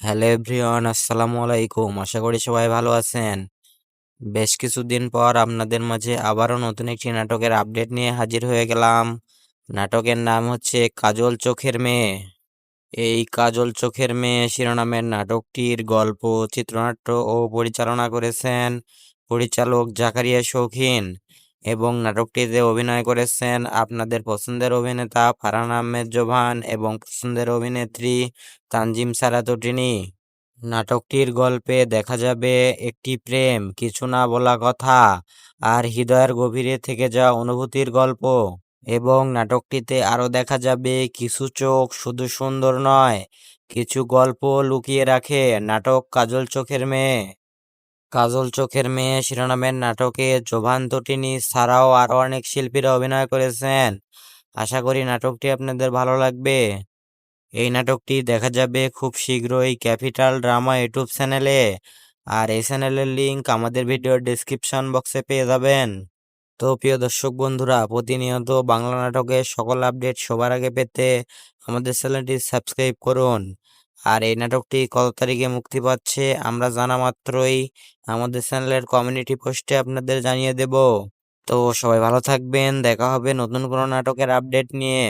Hello everyone, আসসালামু আলাইকুম। আশা করি সবাই ভালো আছেন। বেশ কিছুদিন পর আপনাদের মাঝে আবারও নতুন একটি নাটকের আপডেট নিয়ে হাজির হয়ে গেলাম। নাটকের নাম হচ্ছে কাজল চোখের মেয়ে। এই কাজল চোখের মেয়ে শিরোনামের নাটকটির গল্প, চিত্রনাট্য ও পরিচালনা করেছেন পরিচালক জাকারিয়া শৌখিন এবং নাটকটিতে অভিনয় করেছেন আপনাদের পছন্দের অভিনেতা ফারহান আহমেদ জোবান এবং পছন্দের অভিনেত্রী তানজিম সারাত টিনি। নাটকটির গল্পে দেখা যাবে একটি প্রেম, কিছু না বলা কথা আর হৃদয়ের গভীরে থেকে যাওয়া অনুভূতির গল্প। এবং নাটকটিতে আরো দেখা যাবে কিছু চোখ শুধু সুন্দর নয়, কিছু গল্প লুকিয়ে রাখে। নাটক কাজল চোখের মেয়ে। কাজল চোখের মেয়ে শিরোনামের নাটকে জোভান তটিনী ছাড়াও আরো অনেক শিল্পীরা অভিনয় করেছেন। আশা করি নাটকটি আপনাদের ভালো লাগবে। এই নাটকটি দেখা যাবে খুব শীঘ্রই ক্যাপিটাল ড্রামা ইউটিউব চ্যানেলে। আর এই চ্যানেলের লিংক আমাদের ভিডিওর ডেসক্রিপশন বক্সে পেয়ে যাবেন। তো প্রিয় দর্শক বন্ধুরা, প্রতিনিয়ত বাংলা নাটকের সকল আপডেট সবার আগে পেতে আমাদের চ্যানেলটি সাবস্ক্রাইব করুন। আর এই নাটকটি কত তারিখে মুক্তি পাচ্ছে আমরা জানা মাত্রই আমাদের চ্যানেলের কমিউনিটি পোস্টে আপনাদের জানিয়ে দেব। তো সবাই ভালো থাকবেন, দেখা হবে নতুন কোনো নাটকের আপডেট নিয়ে।